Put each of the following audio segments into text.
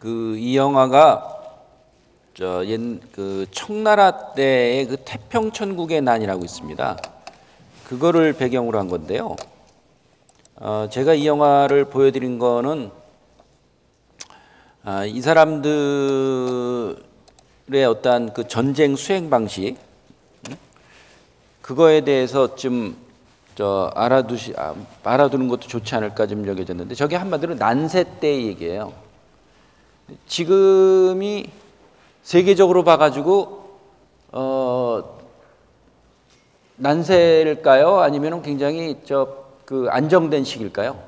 이 영화가 청나라 때의 그 태평천국의 난이라고 있습니다. 그거를 배경으로 한 건데요. 제가 이 영화를 보여드린 거는 이 사람들의 어떠한 그 전쟁 수행 방식, 그거에 대해서 좀 알아두는 것도 좋지 않을까 좀 여겨졌는데, 저게 한마디로 난세 때의 얘기예요. 지금이 세계적으로 봐가지고 난세일까요? 아니면 굉장히 안정된 시기일까요?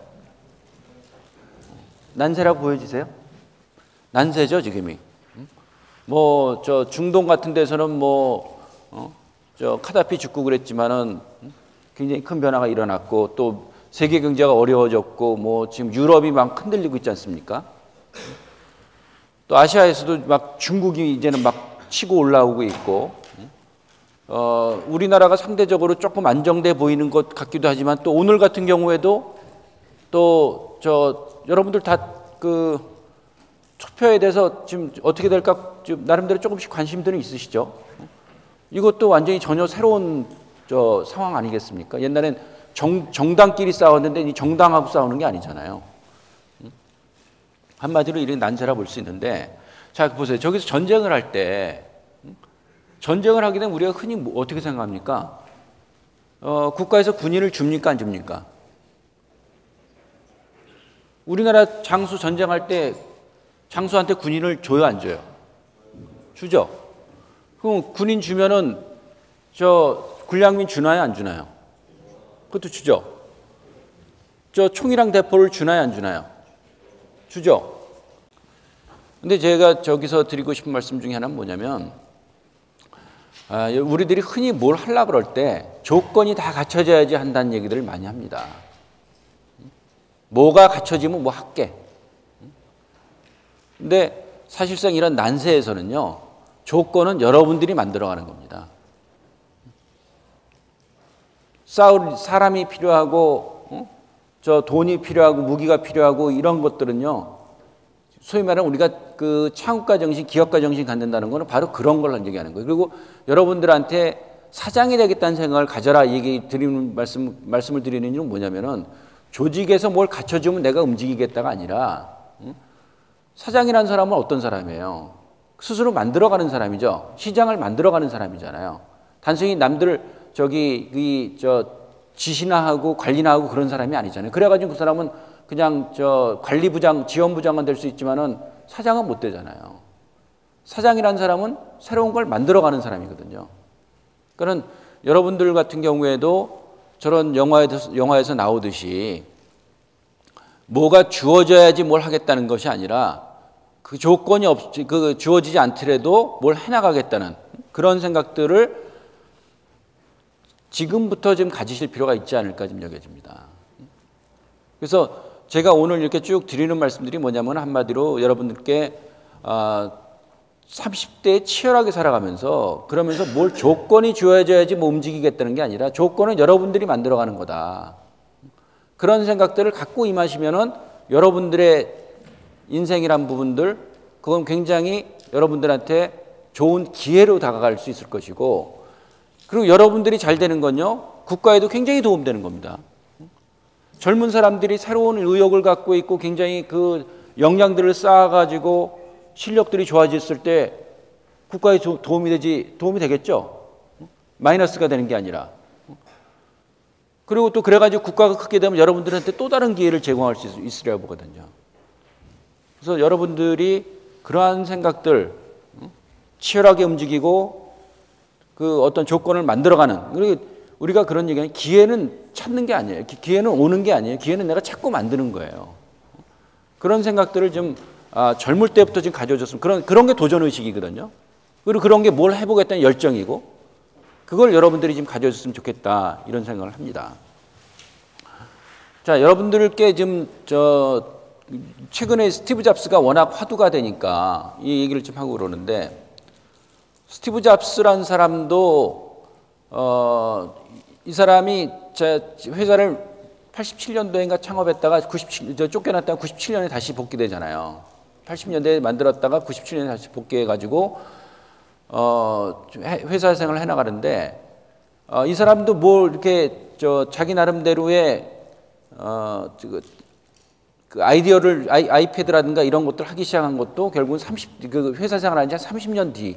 난세라고 보여지세요? 난세죠, 지금이. 중동 같은 데서는 카다피 죽고 그랬지만은 굉장히 큰 변화가 일어났고, 또 세계 경제가 어려워졌고, 지금 유럽이 막 흔들리고 있지 않습니까? 또 아시아에서도 막 중국이 이제는 막 치고 올라오고 있고, 우리나라가 상대적으로 조금 안정돼 보이는 것 같기도 하지만, 또 오늘 같은 경우에도 또 여러분들 다 투표에 대해서 지금 어떻게 될까 지금 나름대로 조금씩 관심들은 있으시죠? 이것도 완전히 전혀 새로운 상황 아니겠습니까? 옛날엔 정당끼리 싸웠는데 이 정당하고 싸우는 게 아니잖아요. 한마디로 이런 난세라 볼 수 있는데, 자 보세요. 저기서 전쟁을 할 때, 전쟁을 하게 되면 우리가 흔히 어떻게 생각합니까? 국가에서 군인을 줍니까 안 줍니까? 우리나라 장수 전쟁할 때 장수한테 군인을 줘요 안 줘요? 주죠. 그럼 군인 주면은 군량민 주나요 안 주나요? 그것도 주죠. 총이랑 대포를 주나요 안 주나요? 주죠. 근데 제가 저기서 드리고 싶은 말씀 중에 하나는 뭐냐면, 우리들이 흔히 뭘 하려고 그럴 때 조건이 다 갖춰져야지 한다는 얘기들을 많이 합니다. 뭐가 갖춰지면 뭐 할게. 근데 사실상 이런 난세에서는요, 조건은 여러분들이 만들어가는 겁니다. 싸울 사람이 필요하고, 돈이 필요하고, 무기가 필요하고, 이런 것들은요, 소위 말하는 우리가 그 창업가 정신, 기업가 정신 갖는다는 거는 바로 그런 걸 얘기하는 거예요. 그리고 여러분들한테 사장이 되겠다는 생각을 가져라 말씀을 드리는 이유는 뭐냐면은, 조직에서 뭘 갖춰주면 내가 움직이겠다가 아니라, 사장이라는 사람은 어떤 사람이에요? 스스로 만들어가는 사람이죠. 시장을 만들어가는 사람이잖아요. 단순히 남들 지시나 하고 관리나 하고 그런 사람이 아니잖아요. 그래가지고 그 사람은 그냥 관리부장, 지원부장은 될 수 있지만은 사장은 못 되잖아요. 사장이라는 사람은 새로운 걸 만들어가는 사람이거든요. 그러니까 여러분들 같은 경우에도 저런 영화에서 나오듯이 뭐가 주어져야지 뭘 하겠다는 것이 아니라, 그 조건이 주어지지 않더라도 뭘 해나가겠다는 그런 생각들을 지금부터 좀 가지실 필요가 있지 않을까 좀 여겨집니다. 그래서 제가 오늘 이렇게 쭉 드리는 말씀들이 뭐냐면, 한마디로 여러분들께 30대에 치열하게 살아가면서, 그러면서 뭘 조건이 주어져야지 움직이겠다는 게 아니라 조건은 여러분들이 만들어가는 거다. 그런 생각들을 갖고 임하시면은 여러분들의 인생이란 부분들, 그건 굉장히 여러분들한테 좋은 기회로 다가갈 수 있을 것이고, 그리고 여러분들이 잘 되는 건요, 국가에도 굉장히 도움되는 겁니다. 젊은 사람들이 새로운 의욕을 갖고 있고 굉장히 그 역량들을 쌓아가지고 실력들이 좋아졌을 때 국가에 도움이 되겠죠? 마이너스가 되는 게 아니라. 그리고 또 그래가지고 국가가 크게 되면 여러분들한테 또 다른 기회를 제공할 수 있으리라고 보거든요. 그래서 여러분들이 그러한 생각들, 치열하게 움직이고 그 어떤 조건을 만들어가는, 그리고 우리가 그런 얘기는 기회는 찾는 게 아니에요. 기회는 오는 게 아니에요. 기회는 내가 찾고 만드는 거예요. 그런 생각들을 좀 젊을 때부터 지금 가져줬으면, 그런 게 도전의식이거든요. 그리고 그런 게 뭘 해보겠다는 열정이고, 그걸 여러분들이 지금 가져줬으면 좋겠다, 이런 생각을 합니다. 자, 여러분들께 지금 최근에 스티브 잡스가 워낙 화두가 되니까 이 얘기를 좀 하고 그러는데, 스티브 잡스라는 사람도 이 사람이 회사를 87년도인가 창업했다가 쫓겨났다가 97년에 다시 복귀되잖아요. 80년대에 만들었다가 97년에 다시 복귀해가지고 회사 생활을 해나가는데 이 사람도 뭐 이렇게 자기 나름대로의 그 아이디어를 아이패드라든가 이런 것들 하기 시작한 것도 결국은 그 회사 생활한 지 한 30년 뒤,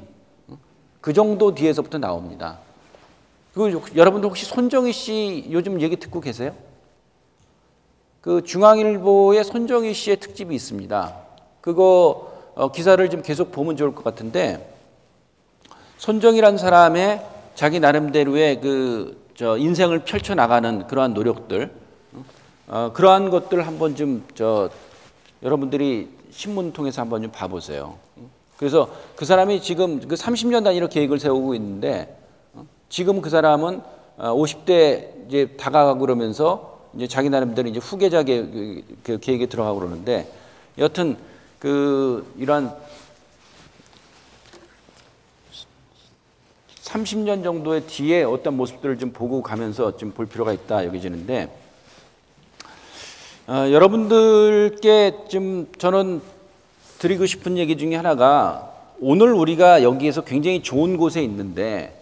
그 정도 뒤에서부터 나옵니다. 그리고 여러분들 혹시 손정희 씨 요즘 얘기 듣고 계세요? 그 중앙일보에 손정희 씨의 특집이 있습니다. 그거 기사를 좀 계속 보면 좋을 것 같은데, 손정희라는 사람의 자기 나름대로의 인생을 펼쳐 나가는 그러한 노력들, 그러한 것들 한번 좀 여러분들이 신문 통해서 한번 좀 봐보세요. 그래서 그 사람이 지금 그 30년 단위로 계획을 세우고 있는데, 지금 그 사람은 50대 이제 다가가고 그러면서 이제 자기 나름대로 이제 후계자 계획에 들어가고 그러는데, 여튼 이러한 30년 정도의 뒤에 어떤 모습들을 좀 보고 가면서 좀 볼 필요가 있다 여겨지는데, 여러분들께 좀 저는 드리고 싶은 얘기 중에 하나가, 오늘 우리가 여기에서 굉장히 좋은 곳에 있는데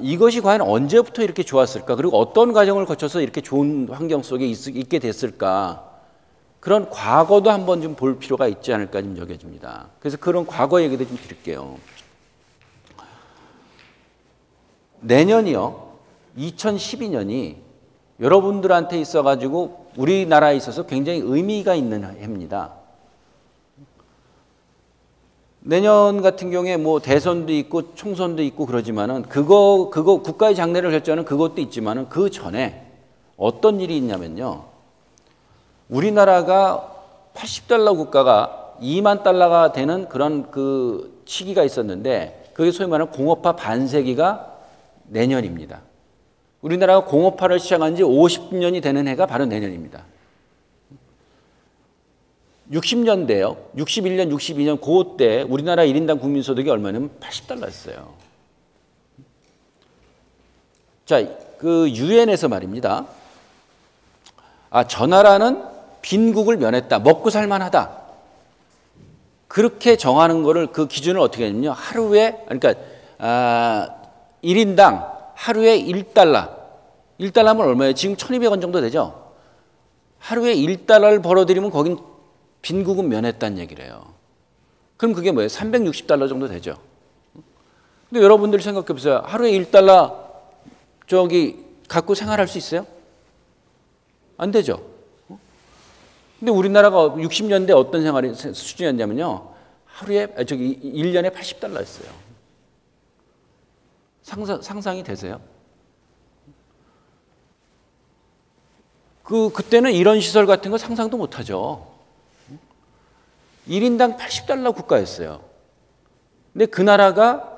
이것이 과연 언제부터 이렇게 좋았을까, 그리고 어떤 과정을 거쳐서 이렇게 좋은 환경 속에 있게 됐을까, 그런 과거도 한번 좀 볼 필요가 있지 않을까 좀 여겨집니다. 그래서 그런 과거 얘기도 좀 드릴게요. 내년이요, 2012년이 여러분들한테 있어가지고 우리나라에 있어서 굉장히 의미가 있는 해입니다. 내년 같은 경우에 뭐 대선도 있고 총선도 있고 그러지만은 그거 국가의 장래를 결정하는 그것도 있지만은 그 전에 어떤 일이 있냐면요, 우리나라가 80달러 국가가 2만 달러가 되는 그런 그 시기가 있었는데, 그게 소위 말하는 공업화 반세기가 내년입니다. 우리나라가 공업화를 시작한 지 50년이 되는 해가 바로 내년입니다. 60년대요. 61년, 62년 그때 우리나라 1인당 국민소득이 얼마냐면 80달러였어요. 자, 그 유엔에서 말입니다. 저 나라는 빈국을 면했다, 먹고 살만하다, 그렇게 정하는 거를, 그 기준을 어떻게 하냐면요, 하루에, 그러니까 1인당 하루에 1달러. 1달러면 얼마예요? 지금 1200원 정도 되죠? 하루에 1달러를 벌어들이면 거긴 빈국은 면했다는 얘기래요. 그럼 그게 뭐예요? 360달러 정도 되죠? 근데 여러분들 생각해 보세요. 하루에 1달러 갖고 생활할 수 있어요? 안 되죠? 근데 우리나라가 60년대 어떤 생활이 수준이었냐면요, 하루에, 1년에 80달러였어요. 상상이 되세요? 그때는 이런 시설 같은 거 상상도 못 하죠. 1인당 80달러 국가였어요. 근데 그 나라가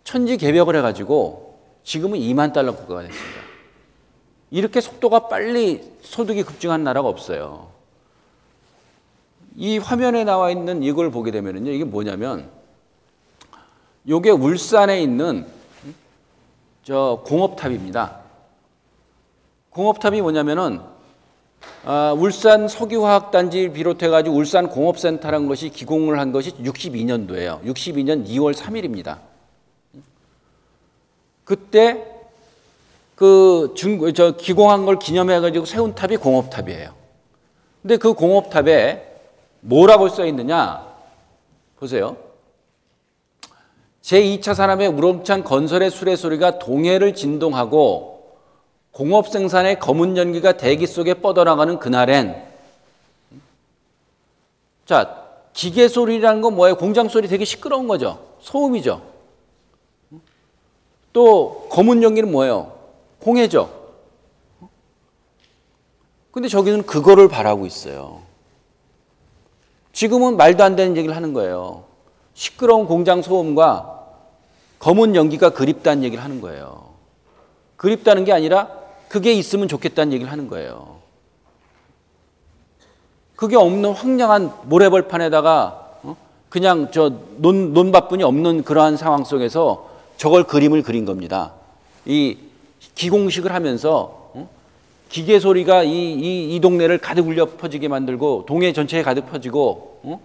천지개벽을 해가지고 지금은 2만 달러 국가가 됐습니다. 이렇게 속도가 빨리 소득이 급증한 나라가 없어요. 이 화면에 나와 있는 이걸 보게 되면요, 이게 뭐냐면, 요게 울산에 있는 공업탑입니다. 공업탑이 뭐냐면은 울산 석유화학단지를 비롯해가지고 울산 공업센터라는 것이 기공을 한 것이 62년도예요. 62년 2월 3일입니다. 그때 기공한 걸 기념해가지고 세운 탑이 공업탑이에요. 근데 그 공업탑에 뭐라고 써 있느냐? 보세요. 제2차 산업의 우렁찬 건설의 수레소리가 동해를 진동하고 공업 생산의 검은 연기가 대기 속에 뻗어나가는 그날엔, 자, 기계 소리라는 건 뭐예요? 공장 소리 되게 시끄러운 거죠. 소음이죠. 또 검은 연기는 뭐예요? 공해죠. 근데 저기는 그거를 바라고 있어요. 지금은 말도 안 되는 얘기를 하는 거예요. 시끄러운 공장 소음과 검은 연기가 그립다는 얘기를 하는 거예요. 그립다는 게 아니라 그게 있으면 좋겠다는 얘기를 하는 거예요. 그게 없는 황량한 모래벌판에다가 그냥 논밭뿐이 없는 그러한 상황 속에서 저걸 그림을 그린 겁니다. 이 기공식을 하면서 기계 소리가 이 동네를 가득 울려 퍼지게 만들고 동해 전체에 가득 퍼지고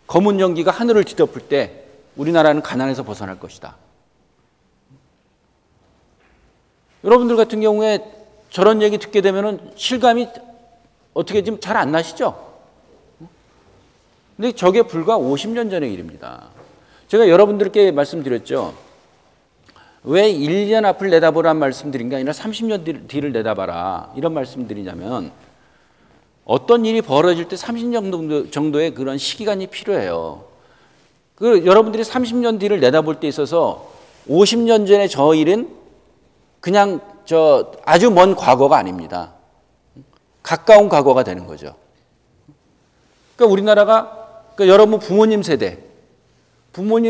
검은 연기가 하늘을 뒤덮을 때 우리나라는 가난에서 벗어날 것이다. 여러분들 같은 경우에 저런 얘기 듣게 되면은 실감이 어떻게 지금 잘 안 나시죠? 근데 저게 불과 50년 전의 일입니다. 제가 여러분들께 말씀드렸죠. 왜 1년 앞을 내다보란 말씀드린 게 아니라 30년 뒤를 내다봐라 이런 말씀드리냐면 어떤 일이 벌어질 때 30년 정도의 그런 시기간이 필요해요. 여러분들이 30년 뒤를 내다볼 때 있어서 50년 전의 저 일은 그냥 아주 먼 과거가 아닙니다. 가까운 과거가 되는 거죠. 그러니까 우리나라가 여러분 부모님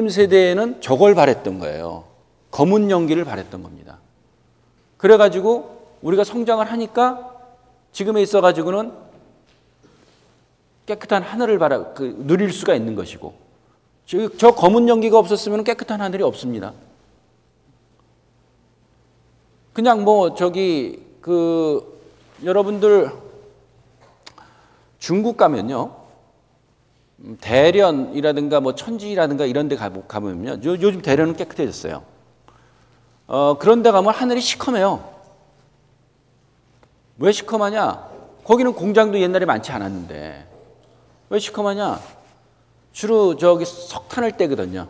세대에는 저걸 바랬던 거예요. 검은 연기를 바랬던 겁니다. 그래가지고 우리가 성장을 하니까 지금에 있어가지고는 깨끗한 하늘을 누릴 수가 있는 것이고 저 검은 연기가 없었으면 깨끗한 하늘이 없습니다. 그냥 여러분들 중국 가면요. 대련이라든가 천지라든가 이런 데 가보면요. 요즘 대련은 깨끗해졌어요. 그런 데 가면 하늘이 시커매요. 왜 시커매냐? 거기는 공장도 옛날에 많지 않았는데. 왜 시커매냐? 주로 석탄을 떼거든요.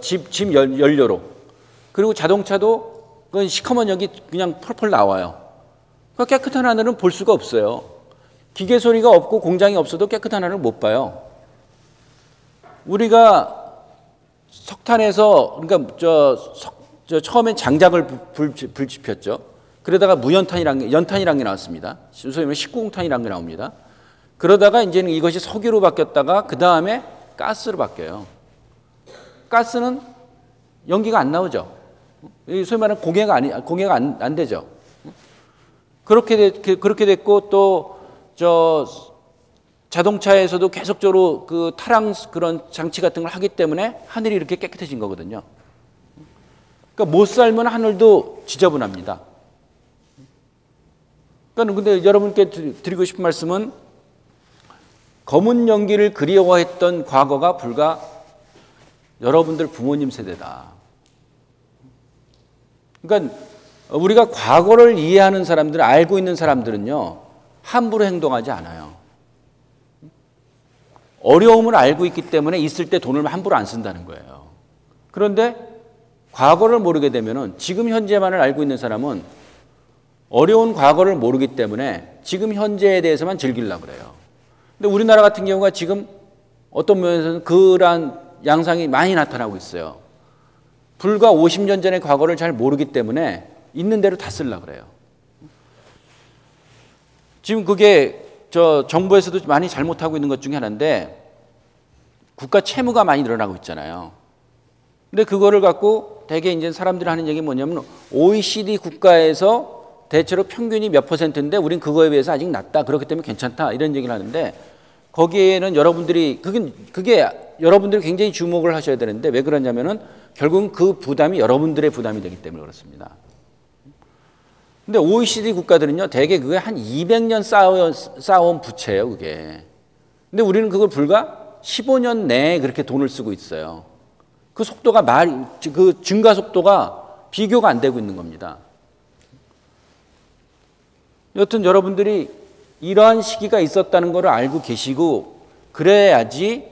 집 연료로. 그리고 자동차도 그 시커먼 연기 그냥 펄펄 나와요. 깨끗한 하늘은 볼 수가 없어요. 기계 소리가 없고 공장이 없어도 깨끗한 하늘을 못 봐요. 우리가 석탄에서 그러니까 처음엔 장작을 불 지폈죠. 그러다가 연탄이란 게 나왔습니다. 소위 말하면 식구공탄이란 게 나옵니다. 그러다가 이제는 이것이 석유로 바뀌었다가 그 다음에 가스로 바뀌어요. 가스는 연기가 안 나오죠. 소위 말하는 공해가 안 되죠. 그렇게 됐고 또 자동차에서도 계속적으로 그 타랑 그런 장치 같은 걸 하기 때문에 하늘이 이렇게 깨끗해진 거거든요. 그러니까 못 살면 하늘도 지저분합니다. 그러니까 근데 여러분께 드리고 싶은 말씀은 검은 연기를 그리워했던 과거가 불과 여러분들 부모님 세대다. 그러니까 우리가 과거를 이해하는 사람들, 알고 있는 사람들은요. 함부로 행동하지 않아요. 어려움을 알고 있기 때문에 있을 때 돈을 함부로 안 쓴다는 거예요. 그런데 과거를 모르게 되면은 지금 현재만을 알고 있는 사람은 어려운 과거를 모르기 때문에 지금 현재에 대해서만 즐기려고 그래요. 근데 우리나라 같은 경우가 지금 어떤 면에서는 그러한 양상이 많이 나타나고 있어요. 불과 50년 전의 과거를 잘 모르기 때문에 있는 대로 다 쓰려고 그래요. 지금 그게 정부에서도 많이 잘못하고 있는 것 중에 하나인데 국가 채무가 많이 늘어나고 있잖아요. 근데 그거를 갖고 대개 이제 사람들이 하는 얘기가 뭐냐면 OECD 국가에서 대체로 평균이 몇 %인데 우린 그거에 비해서 아직 낮다. 그렇기 때문에 괜찮다. 이런 얘기를 하는데 거기에는 그게 여러분들이 굉장히 주목을 하셔야 되는데 왜 그러냐면은 결국은 그 부담이 여러분들의 부담이 되기 때문에 그렇습니다. 근데 OECD 국가들은요, 대개 그게 한 200년 쌓아온 부채예요, 그게. 근데 우리는 그걸 불과 15년 내에 그렇게 돈을 쓰고 있어요. 그 속도가 그 증가 속도가 비교가 안 되고 있는 겁니다. 여튼 여러분들이 이러한 시기가 있었다는 것을 알고 계시고 그래야지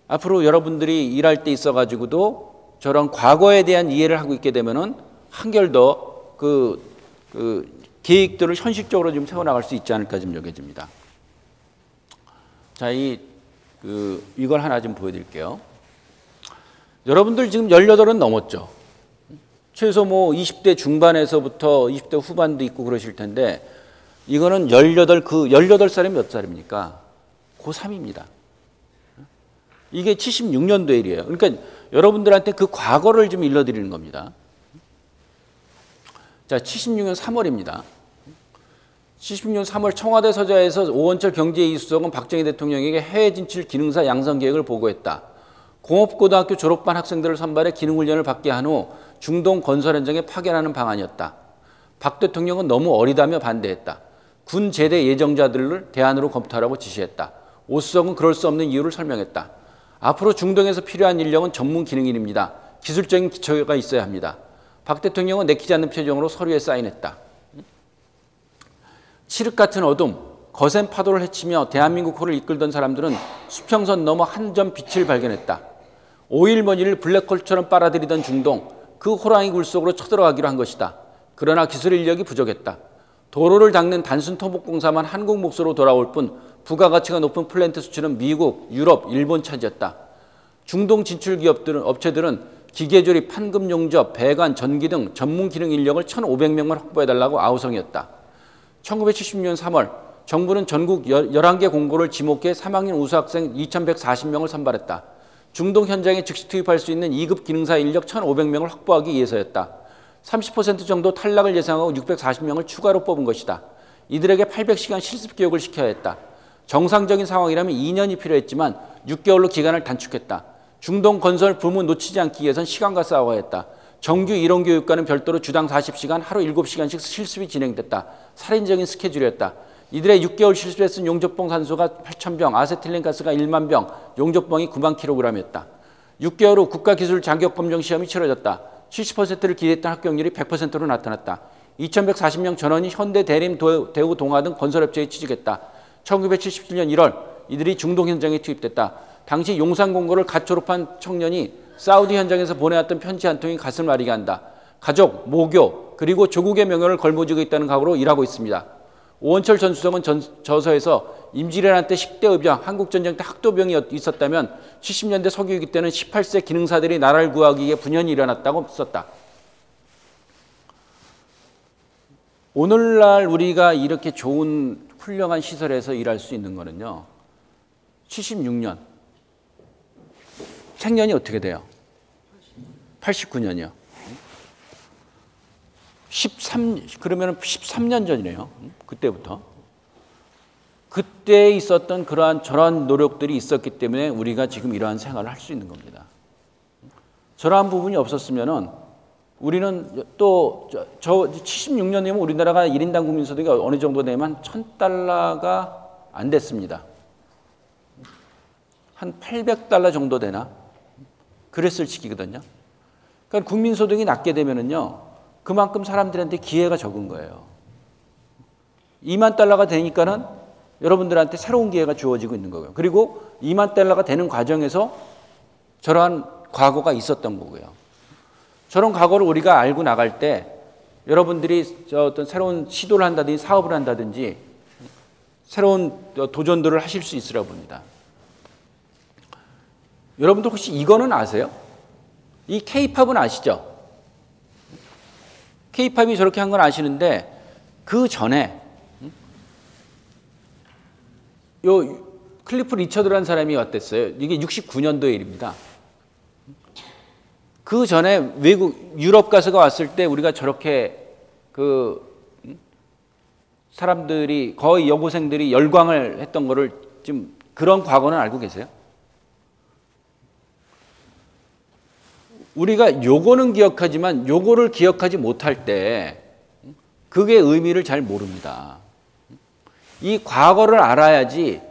앞으로 여러분들이 일할 때 있어가지고도 저런 과거에 대한 이해를 하고 있게 되면은 한결 더 그 계획들을 현실적으로 좀 세워나갈 수 있지 않을까 좀 여겨집니다. 자, 이걸 하나 좀 보여드릴게요. 여러분들 지금 18은 넘었죠. 최소 20대 중반에서부터 20대 후반도 있고 그러실 텐데 이거는 18살이 몇 살입니까? 고3입니다. 이게 76년도 일이에요. 그러니까 여러분들한테 그 과거를 좀 일러드리는 겁니다. 자, 76년 3월입니다. 76년 3월 청와대 서자에서 오원철 경제2수석은 박정희 대통령에게 해외 진출 기능사 양성 계획을 보고했다. 공업고등학교 졸업반 학생들을 선발해 기능훈련을 받게 한 후 중동 건설 현장에 파견하는 방안이었다. 박 대통령은 너무 어리다며 반대했다. 군 제대 예정자들을 대안으로 검토하라고 지시했다. 오수석은 그럴 수 없는 이유를 설명했다. 앞으로 중동에서 필요한 인력은 전문 기능인입니다. 기술적인 기초가 있어야 합니다. 박 대통령은 내키지 않는 표정으로 서류에 사인했다. 칠흑 같은 어둠, 거센 파도를 헤치며 대한민국 호를 이끌던 사람들은 수평선 너머 한 점 빛을 발견했다. 오일머니를 블랙홀처럼 빨아들이던 중동, 그 호랑이 굴 속으로 쳐들어가기로 한 것이다. 그러나 기술 인력이 부족했다. 도로를 닦는 단순 토목공사만 한국 몫으로 돌아올 뿐 부가가치가 높은 플랜트 수출은 미국, 유럽, 일본 차지였다. 중동 진출 업체들은 기계조립, 판금 용접, 배관, 전기 등 전문 기능 인력을 1,500명만 확보해달라고 아우성이었다. 1970년 3월 정부는 전국 11개 공고를 지목해 3학년 우수학생 2,140명을 선발했다. 중동 현장에 즉시 투입할 수 있는 2급 기능사 인력 1,500명을 확보하기 위해서였다. 30% 정도 탈락을 예상하고 640명을 추가로 뽑은 것이다. 이들에게 800시간 실습 교육을 시켜야 했다. 정상적인 상황이라면 2년이 필요했지만 6개월로 기간을 단축했다. 중동 건설 붐을 놓치지 않기 위해선 시간과 싸워야 했다. 정규 이론교육과는 별도로 주당 40시간, 하루 7시간씩 실습이 진행됐다. 살인적인 스케줄이었다. 이들의 6개월 실습에 쓴 용접봉 산소가 8,000병, 아세틸렌가스가 1만 병, 용접봉이 9만 킬로그램이었다. 6개월 후 국가기술 자격검정 시험이 치러졌다. 70%를 기대했던 합격률이 100%로 나타났다. 2,140명 전원이 현대, 대림, 대우, 동아 등 건설업체에 취직했다. 1977년 1월 이들이 중동 현장에 투입됐다. 당시 용산 공고를 갓 졸업한 청년이 사우디 현장에서 보내왔던 편지 한 통이 가슴을 아리게 한다. 가족, 모교, 그리고 조국의 명예를 걸머쥐고 있다는 각오로 일하고 있습니다. 오원철 전 수석은 저서에서 임진왜란 때 10대 의병, 한국전쟁 때 학도병이 있었다면 70년대 서기위기 때는 18세 기능사들이 나라를 구하기 위해 분연히 일어났다고 썼다. 오늘날 우리가 이렇게 좋은 훌륭한 시설에서 일할 수 있는 거는요. 76년. 생년이 어떻게 돼요? 89년이요. 그러면 13년 전이네요. 그때부터. 그때 있었던 저러한 노력들이 있었기 때문에 우리가 지금 이러한 생활을 할 수 있는 겁니다. 저러한 부분이 없었으면은 우리는 또 76년이면 우리나라가 1인당 국민소득이 어느 정도 되면 $1,000가 안 됐습니다. 한 $800 정도 되나? 그랬을 시기거든요. 그러니까 국민소득이 낮게 되면은요, 그만큼 사람들한테 기회가 적은 거예요. $20,000가 되니까는 여러분들한테 새로운 기회가 주어지고 있는 거고요. 그리고 $20,000가 되는 과정에서 저러한 과거가 있었던 거고요. 저런 과거를 우리가 알고 나갈 때 여러분들이 어떤 새로운 시도를 한다든지 사업을 한다든지 새로운 도전들을 하실 수 있으라 봅니다. 여러분들 혹시 이거는 아세요? 이 K-팝은 아시죠? K-팝이 저렇게 한 건 아시는데 그 전에 요 클리프 리처드라는 사람이 왔댔어요. 이게 69년도의 일입니다. 그 전에 유럽 가서가 왔을 때 우리가 저렇게 사람들이 거의 여고생들이 열광을 했던 거를 지금 그런 과거는 알고 계세요? 우리가 요거는 기억하지만 요거를 기억하지 못할 때 그게 의미를 잘 모릅니다. 이 과거를 알아야지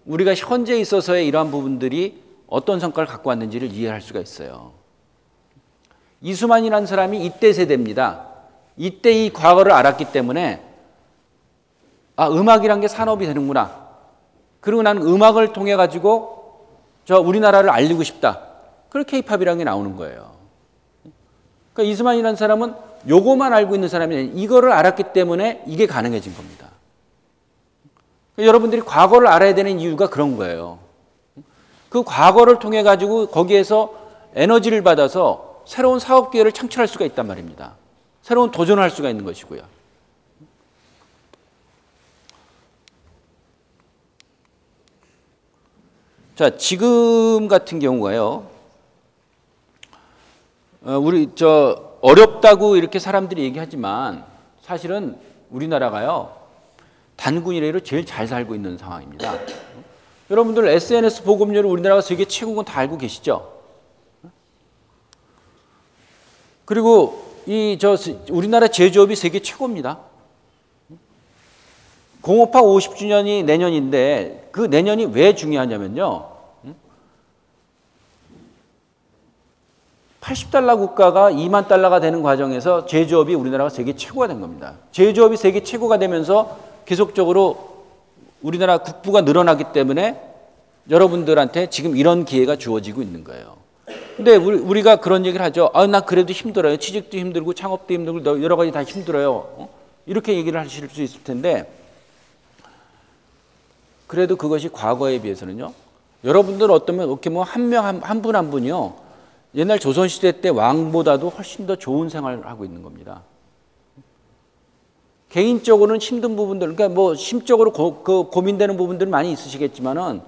우리가 현재에 있어서의 이러한 부분들이 어떤 성과를 갖고 왔는지를 이해할 수가 있어요. 이수만이라는 사람이 이때 세대입니다. 이때 이 과거를 알았기 때문에 음악이란 게 산업이 되는구나. 그리고 나는 음악을 통해 가지고 우리나라를 알리고 싶다. 그렇게 K-팝이라는 게 나오는 거예요. 그러니까 이수만이라는 사람은 요거만 알고 있는 사람이 아니라 이거를 알았기 때문에 이게 가능해진 겁니다. 그러니까 여러분들이 과거를 알아야 되는 이유가 그런 거예요. 그 과거를 통해 가지고 거기에서 에너지를 받아서 새로운 사업 기회를 창출할 수가 있단 말입니다. 새로운 도전을 할 수가 있는 것이고요. 자, 지금 같은 경우가요. 우리 어렵다고 이렇게 사람들이 얘기하지만 사실은 우리나라가요. 단군 이래로 제일 잘 살고 있는 상황입니다. 여러분들 SNS 보급률을 우리나라가 세계 최고인 건 다 알고 계시죠? 그리고 우리나라 제조업이 세계 최고입니다. 공업화 50주년이 내년인데 그 내년이 왜 중요하냐면요. 80달러 국가가 2만 달러가 되는 과정에서 제조업이 우리나라가 세계 최고가 된 겁니다. 제조업이 세계 최고가 되면서 계속적으로 우리나라 국부가 늘어나기 때문에 여러분들한테 지금 이런 기회가 주어지고 있는 거예요. 근데 우리가 그런 얘기를 하죠. 나 그래도 힘들어요. 취직도 힘들고 창업도 힘들고 여러 가지 다 힘들어요. 이렇게 얘기를 하실 수 있을 텐데 그래도 그것이 과거에 비해서는요. 여러분들 어쩌면 이렇게 뭐 한 분 한 분이요. 옛날 조선시대 때 왕보다도 훨씬 더 좋은 생활을 하고 있는 겁니다. 개인적으로는 힘든 부분들, 그러니까 뭐 심적으로 고민되는 부분들은 많이 있으시겠지만은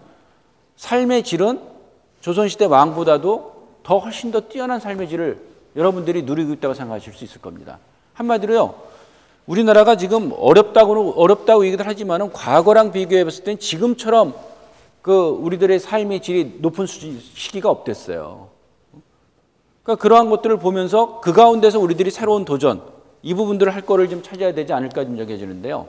삶의 질은 조선시대 왕보다도 더 훨씬 더 뛰어난 삶의 질을 여러분들이 누리고 있다고 생각하실 수 있을 겁니다. 한마디로요, 우리나라가 지금 어렵다고 얘기를 하지만은 과거랑 비교해 봤을 땐 지금처럼 우리들의 삶의 질이 높은 시기가 없댔어요. 그러니까 그러한 것들을 보면서 그 가운데서 우리들이 새로운 도전, 이 부분들을 할 거를 좀 찾아야 되지 않을까 좀 여겨지는데요.